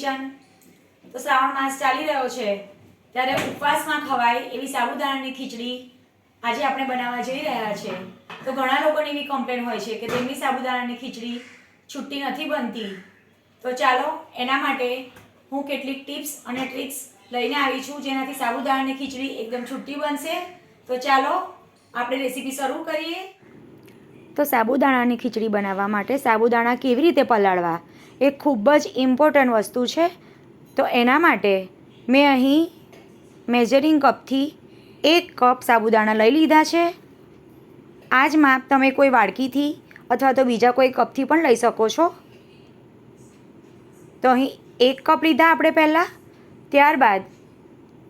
Kitchen. તો શ્રાવણ માસ ચાલી રહ્યો છે ત્યારે ઉપવાસમાં ખવાય એવી સાબુદાણાની ખીચડી આજે આપણે બનાવવા જઈ રહ્યા છે। તો ઘણા લોકોની એવી કમ્પ્લેન હોય છે કે તેમની સાબુદાણાની ખીચડી છૂટી નથી બનતી। તો ચાલો એના માટે હું કેટલીક ટિપ્સ અને ટ્રિક્સ લઈને આવી છું જેનાથી સાબુદાણાની ખીચડી એકદમ છૂટી બનશે। તો ચાલો આપણે રેસીપી શરૂ કરીએ। તો સાબુદાણાની ખીચડી બનાવવા માટે સાબુદાણા કેવી રીતે પલાળવા એ ખૂબ જ ઇમ્પોર્ટન્ટ વસ્તુ છે। તો એના માટે મેં અહીં મેઝરિંગ કપથી 1 કપ સાબુદાણા લઈ લીધા છે। આ જ માપ તમે કોઈ વાડકીથી અથવા તો બીજા કોઈ કપથી પણ લઈ શકો છો। તો અહીં 1 કપ લીધા આપણે પહેલાં, ત્યારબાદ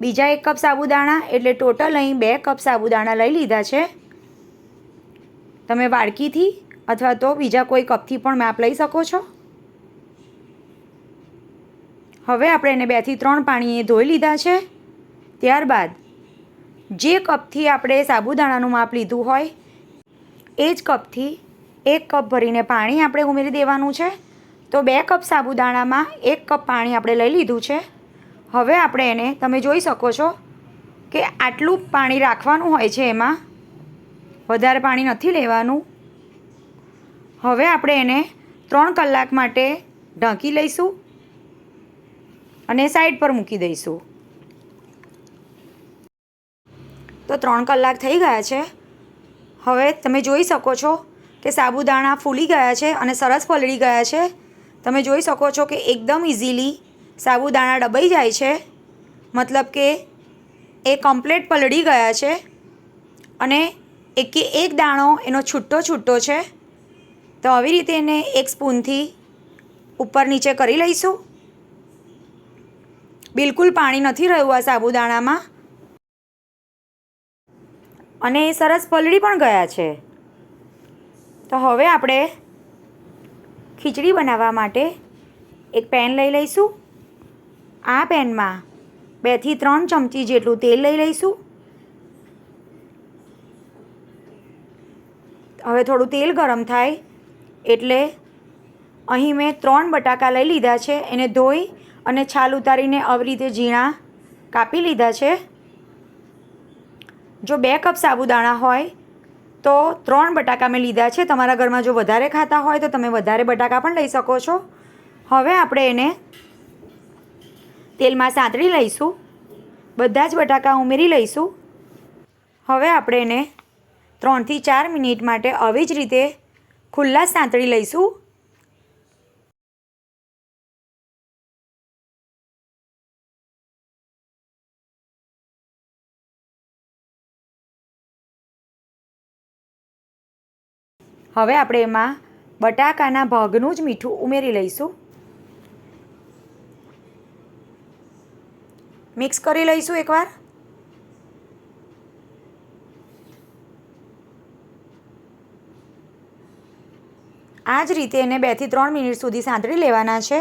બીજા 1 કપ સાબુદાણા એટલે ટોટલ અહીં 2 કપ સાબુદાણા લઈ લીધા છે। તમે વાડકીથી અથવા તો બીજા કોઈ કપથી પણ માપ લઈ શકો છો। હવે આપણે એને 2 થી 3 પાણીએ ધોઈ લીધા છે। ત્યારબાદ જે કપથી આપણે સાબુદાણાનું માપ લીધું હોય એ જ કપથી 1 કપ ભરીને પાણી આપણે ઉમેરી દેવાનું છે। તો 2 કપ સાબુદાણામાં 1 કપ પાણી આપણે લઈ લીધું છે। હવે આપણે એને તમે જોઈ શકો છો કે આટલું પાણી રાખવાનું હોય છે, એમાં વધારે પાણી નથી લેવાનું। હવે આપણે એને 3 કલાક માટે ઢાંકી લઈશું અને સાઈડ પર મૂકી દઈશું। તો 3 કલાક થઈ ગયા છે। હવે તમે જોઈ શકો છો કે સાબુદાણા ફૂલી ગયા છે અને સરસ પલળી ગયા છે। તમે જોઈ શકો છો કે એકદમ ઇઝીલી સાબુદાણા દબાઈ જાય છે, મતલબ કે એ કમ્પ્લીટ પલળી ગયા છે અને એક દાણો એનો છૂટો છે। તો આવી રીતે એને એક સ્પૂનથી ઉપર નીચે કરી લઈશું। બિલકુલ પાણી નથી રહ્યું આ સાબુદાણામાં અને એ સરસ પલળી પણ ગયા છે। તો હવે આપણે ખીચડી બનાવવા માટે એક પેન લઈ લઈશું। આ પેનમાં 2 થી 3 ચમચી જેટલું તેલ લઈ લઈશું। હવે થોડું તેલ ગરમ થાય એટલે અહીં મેં 3 બટાકા લઈ લીધા છે। એને ધોઈ અને છાલ ઉતારીને આવી રીતે ઝીણા કાપી લીધા છે। જો 2 કપ સાબુદાણા હોય તો 3 બટાકા મેં લીધા છે। તમારા ઘરમાં જો વધારે ખાતા હોય તો તમે વધારે બટાકા પણ લઈ શકો છો। હવે આપણે એને તેલમાં સાંતળી લઈશું। બધા જ બટાકા ઉમેરી લઈશું। હવે આપણે એને 3 થી 4 મિનિટ માટે આવી જ રીતે ખુલ્લા સાંતળી લઈશું। હવે આપણે એમાં બટાકાના ભાગનું જ મીઠું ઉમેરી લઈશું। મિક્સ કરી લઈશું એકવાર। આ જ રીતે એને 2 થી 3 મિનિટ સુધી સાંતળી લેવાના છે।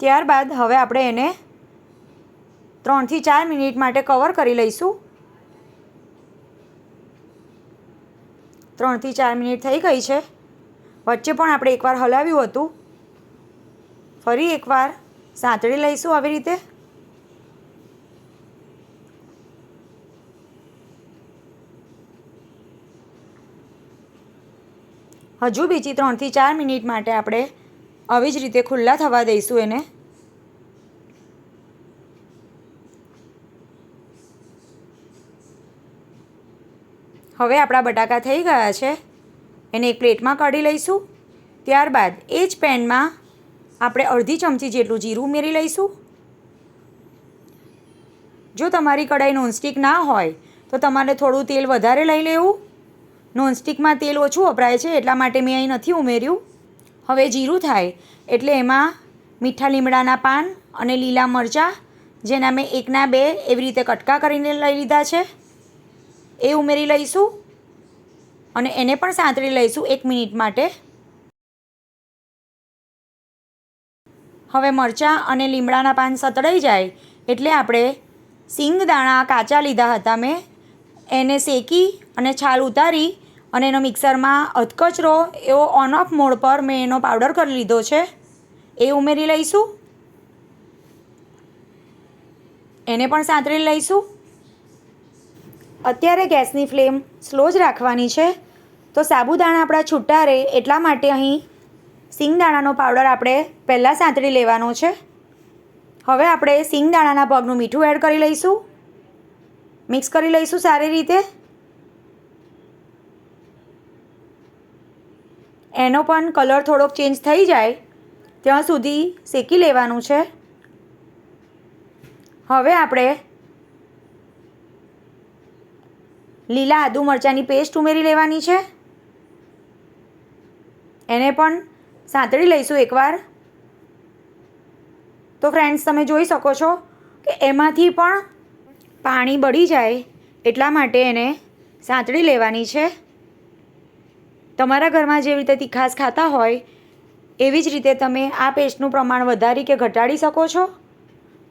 ત્યારબાદ હવે આપણે એને 3 થી 4 મિનિટ માટે કવર કરી લઈશું। 3 થી 4 મિનિટ થઈ ગઈ છે। વચ્ચે પણ આપણે એકવાર હલાવ્યું હતું। ફરી એકવાર સાંતળી લઈશું આવી રીતે। હજુ બીજી 3 થી 4 મિનિટ માટે આપણે આવી જ રીતે ખુલ્લા થવા દઈશું એને। હવે આપણા બટાકા થઈ ગયા છે, એને એક પ્લેટમાં કાઢી લઈશું। ત્યારબાદ એ જ પેનમાં આપણે અડધી ચમચી જેટલું જીરું ઉમેરી લઈશું। જો તમારી કઢાઈ નોનસ્ટિક ના હોય તો તમારે થોડું તેલ વધારે લઈ લેવું। નોનસ્ટિકમાં તેલ ઓછું વપરાય છે એટલા માટે મેં અહીં નથી ઉમેર્યું। હવે જીરું થાય એટલે એમાં મીઠા લીમડાના પાન અને લીલા મરચાં, જેના મેં 1ના 2 એવી રીતે કટકા કરીને લઈ લીધા છે, એ ઉમેરી લઈશું અને એને પણ સાંતળી લઈશું 1 મિનિટ માટે। હવે મરચાં અને લીમડાના પાન સતળાઈ જાય એટલે આપણે સિંગદાણા કાચા લીધા હતા મેં, એને શેકી અને છાલ ઉતારી અને એનો મિક્સરમાં અધકચરો એવો ઓન ઓફ મોડ પર મેં એનો પાવડર કરી લીધો છે, એ ઉમેરી લઈશું। એને પણ સાંતળી લઈશું. અત્યારે ગેસની ફ્લેમ સ્લો જ રાખવાની છે. તો સાબુદાણા આપણા છૂટા રહે એટલા માટે અહીં સિંગદાણાનો પાવડર આપણે પહેલાં સાંતળી લેવાનો છે. હવે આપણે સિંગદાણાના ભાગનું મીઠું એડ કરી લઈશું. મિક્સ કરી લઈશું સારી રીતે. એનો પણ કલર થોડોક ચેન્જ થઈ જાય ત્યાં સુધી શેકી લેવાનું છે. હવે આપણે લીલા આદુ મરચાંની પેસ્ટ ઉમેરી લેવાની છે. એને પણ સાંતળી લઈશું એકવાર. તો ફ્રેન્ડ્સ, તમે જોઈ શકો છો કે એમાંથી પણ પાણી બળી જાય એટલા માટે એને સાંતળી લેવાની છે. તમારા ઘરમાં જેવી રીતે તીખાશ ખાતા હોય એવી જ રીતે તમે આ પેસ્ટનું પ્રમાણ વધારી કે ઘટાડી શકો છો.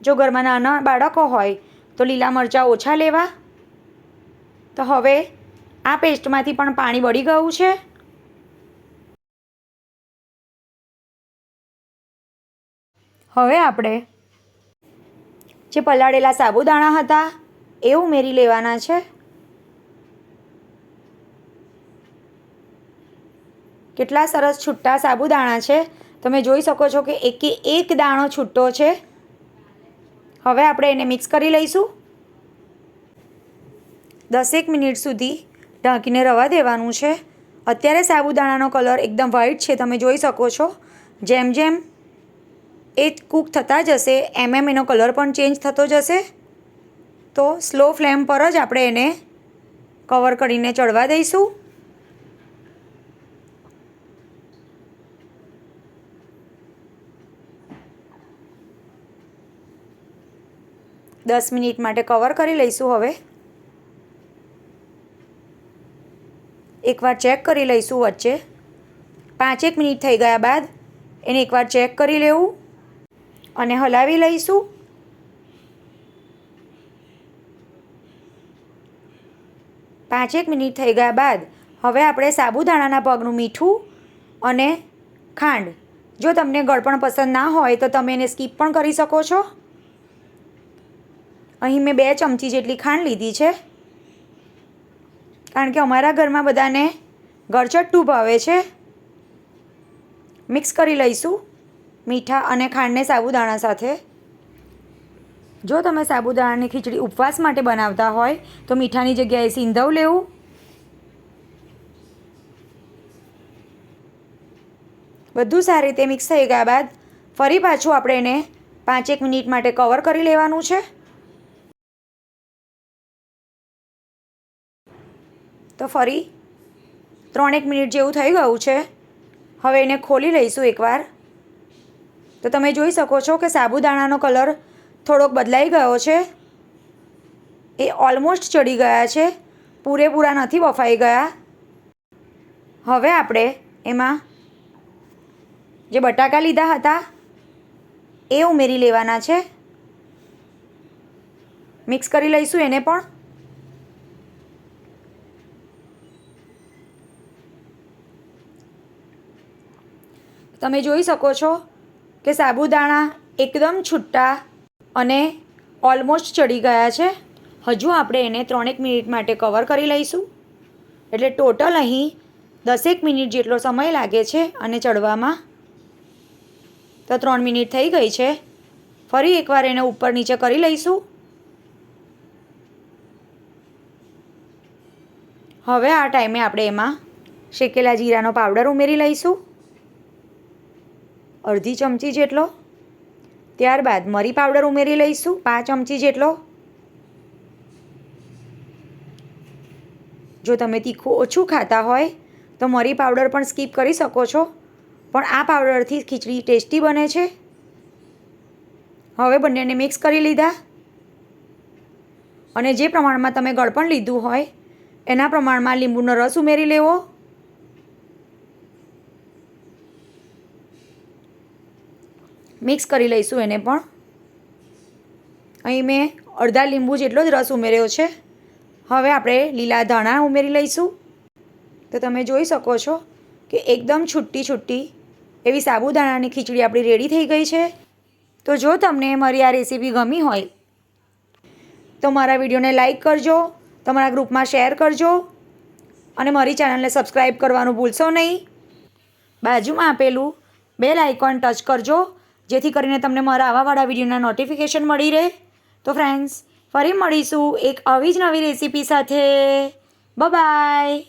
જો ઘરમાં નાના બાળકો હોય તો લીલા મરચાં ઓછા લેવા. તો હવે આ પેસ્ટમાંથી પણ પાણી બળી ગયું છે. હવે આપણે જે પલાળેલા સાબુદાણા હતા એ ઉમેરી લેવાના છે. કેટલા સરસ છૂટા સાબુદાણા છે. તમે જોઈ શકો છો કે એકે એક દાણો છૂટો છે. હવે આપણે એને મિક્સ કરી લઈશું. 10 મિનિટ સુધી ઢાંકીને રવા દેવાનું છે. અત્યારે સાબુદાણાનો કલર એકદમ વ્હાઈટ છે, તમે જોઈ શકો છો. જેમ જેમ એ કૂક થતા જશે એમ એનો કલર પણ ચેન્જ થતો જશે. તો સ્લો ફ્લેમ પર જ આપણે એને કવર કરીને ચડવા દઈશું. દસ મિનિટ માટે કવર કરી લઈશું. હવે એકવાર ચેક કરી લઈશું વચ્ચે. 5 મિનિટ થઈ ગયા બાદ એને એકવાર ચેક કરી લેવું અને હલાવી લઈશું. પાંચેક મિનિટ થઈ ગયા બાદ હવે આપણે સાબુદાણાના ભાગનું મીઠું અને ખાંડ, જો તમને ગળપણ પસંદ ના હોય તો તમે એને સ્કીપ પણ કરી શકો છો. અહીં મેં 2 ચમચી જેટલી ખાંડ લીધી છે, કારણ કે અમારા ઘરમાં બધાને ગળચટ્ટું ભાવે છે. મિક્સ કરી લઈશું મીઠા અને ખાંડને સાબુદાણા સાથે. જો તમે સાબુદાણાની ખીચડી ઉપવાસ માટે બનાવતા હોય તો મીઠાની જગ્યાએ સિંધવ લેવું. બધું સારી રીતે મિક્સ થઈ ગયા બાદ ફરી પાછું આપણે એને 5 મિનિટ માટે કવર કરી લેવાનું છે. તો ફરી 3 મિનિટ જેવું થઈ ગયું છે. હવે એને ખોલી લઈશું એકવાર. તો તમે જોઈ શકો છો કે સાબુદાણાનો કલર થોડોક બદલાઈ ગયો છે. એ ઓલમોસ્ટ ચડી ગયા છે, પૂરેપૂરા નથી બફાઈ ગયા. હવે આપણે એમાં જે બટાકા લીધા હતા એ ઉમેરી લેવાના છે. મિક્સ કરી લઈશું એને પણ. તમે જોઈ શકો છો કે સાબુદાણા એકદમ છૂટા અને ઓલમોસ્ટ ચડી ગયા છે. હજુ આપણે એને 3 મિનિટ માટે કવર કરી લઈશું. એટલે ટોટલ અહીં 10 મિનિટ જેટલો સમય લાગે છે અને ચડવામાં. તો 3 મિનિટ થઈ ગઈ છે. ફરી એકવાર એને ઉપર નીચે કરી લઈશું. હવે આ ટાઈમે આપણે એમાં શેકેલા જીરાનો પાવડર ઉમેરી લઈશું, અડધી ચમચી જેટલો. ત્યારબાદ મરી પાવડર ઉમેરી લઈશું 5 ચમચી જેટલો. જો તમે તીખું ઓછું ખાતા હોય તો મરી પાવડર પણ સ્કીપ કરી શકો છો, પણ આ પાવડરથી ખીચડી ટેસ્ટી બને છે. હવે બંનેને મિક્સ કરી લીધા અને જે પ્રમાણમાં તમે ગળપણ લીધું હોય એના પ્રમાણમાં લીંબુનો રસ ઉમેરી લેવો. મિક્સ કરી લઈશું એને પણ. અહીં મેં અડધા લીંબુ જેટલો જ રસ ઉમેર્યો છે. હવે આપણે લીલા ધાણા ઉમેરી લઈશું. તો તમે જોઈ શકો છો કે એકદમ છૂટી એવી સાબુદાણાની ખીચડી આપણી રેડી થઈ ગઈ છે. તો જો તમને મારી આ રેસીપી ગમી હોય તો મારા વિડીયોને લાઈક કરજો, તમારા ગ્રુપમાં શેર કરજો અને મારી ચેનલને સબસ્ક્રાઈબ કરવાનું ભૂલશો નહીં. બાજુમાં આપેલું બેલ આઇકોન ટચ કરજો, જેથી કરીને તમને મારા આવાવાળા વિડીયોના નોટિફિકેશન મળી રહે. તો ફ્રેન્ડ્સ, ફરી મળીશું એક આવી જ નવી રેસીપી સાથે. બાય.